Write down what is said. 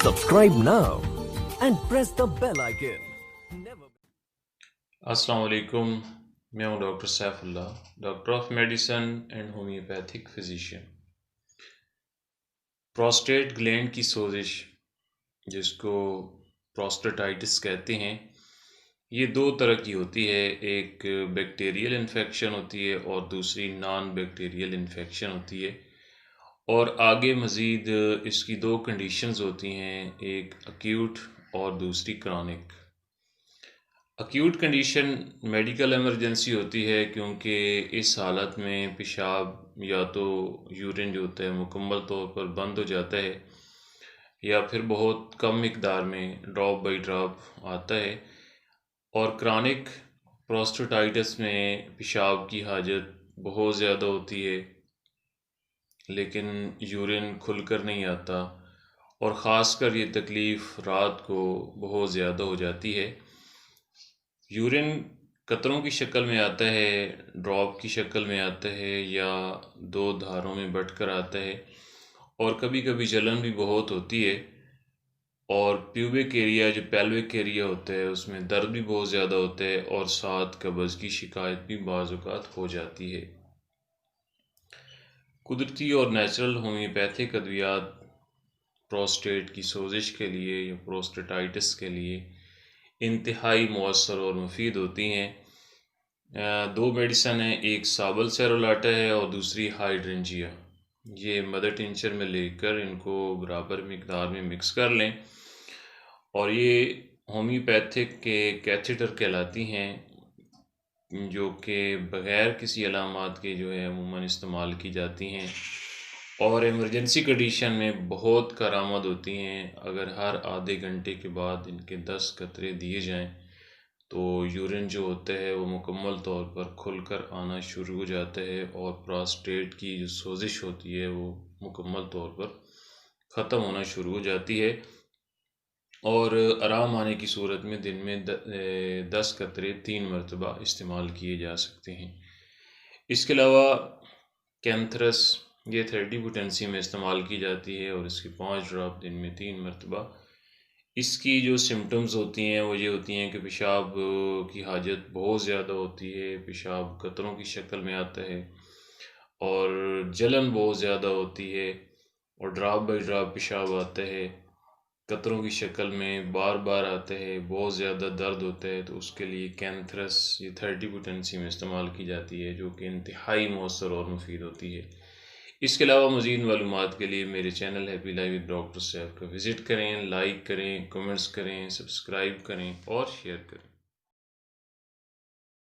Subscribe now and press the bell icon. Never. अस्सलाम वालेकुम। मैं हूं doctor Saifullah, doctor of medicine and homeopathic physician. Prostate gland की सोजिश, जिसको प्रोस्टेटाइटिस कहते हैं, ये दो तरह की होती है। एक बैक्टीरियल इन्फेक्शन होती है और दूसरी नॉन बैक्टीरियल इन्फेक्शन होती है। और आगे मज़ीद इसकी दो कंडीशंस होती हैं, एक अक्यूट और दूसरी chronic. Acute condition medical emergency होती है, क्योंकि इस हालत में पेशाब या तो यूरिन जो होता है मुकम्मल तौर पर बंद हो जाता है या फिर बहुत कम मिकदार में ड्रॉप बाई ड्रॉप आता है। और क्रॉनिक प्रोस्टेटाइटिस में पेशाब की हाजत बहुत ज़्यादा होती है, लेकिन यूरिन खुलकर नहीं आता, और ख़ासकर ये तकलीफ़ रात को बहुत ज़्यादा हो जाती है। यूरिन कतरों की शक्ल में आता है, ड्रॉप की शक्ल में आता है, या दो धारों में बटकर आता है, और कभी कभी जलन भी बहुत होती है। और प्यूबिक एरिया जो पेल्विक एरिया होता है उसमें दर्द भी बहुत ज़्यादा होता है, और साथ कब्ज़ की शिकायत भी बाज़ औक़ात हो जाती है। कुदरती और नेचुरल होम्योपैथिक अद्वियात प्रोस्टेट की सोजिश के लिए या प्रोस्टेटाइटिस के लिए इंतहाई मौसर और मुफीद होती हैं। दो मेडिसन हैं, एक साबल सेरोलाटा है और दूसरी हाइड्रेंजिया। ये मदर टिंचर में लेकर इनको बराबर मिकदार में मिक्स कर लें, और ये होम्योपैथिक के कैथेटर कहलाती हैं, जो कि बग़ैर किसी अलामात के जो है अमूमन इस्तेमाल की जाती हैं, और इमरजेंसी कंडीशन में बहुत करामद होती हैं। अगर हर आधे घंटे के बाद इनके 10 कतरे दिए जाएं तो यूरिन जो होता है वो मुकम्मल तौर पर खुलकर आना शुरू हो जाता है, और प्रोस्टेट की जो सोजिश होती है वो मुकम्मल तौर पर ख़त्म होना शुरू हो जाती है। और आराम आने की सूरत में दिन में 10 कतरे 3 मरतबा इस्तेमाल किए जा सकते हैं। इसके अलावा कैंथरस ये 30 पोटेंसी में इस्तेमाल की जाती है, और इसकी 5 ड्रॉप दिन में 3 मरतबा। इसकी जो सिम्टम्स होती हैं वो ये होती हैं कि पेशाब की हाजत बहुत ज़्यादा होती है, पेशाब कतरों की शक्ल में आता है, और जलन बहुत ज़्यादा होती है, और ड्रॉप बाई ड्रॉप पेशाब आता है, कतरों की शक्ल में बार बार आता है, बहुत ज़्यादा दर्द होता है। तो उसके लिए कैंथरस ये 30 पोटेंसी में इस्तेमाल की जाती है, जो कि इंतहाई मौसर और मुफीद होती है। इसके अलावा मज़ीद मालूमात के लिए मेरे channel happy life with doctor Saif का विज़िट करें, लाइक करें, कमेंट्स करें, सब्सक्राइब करें और शेयर करें।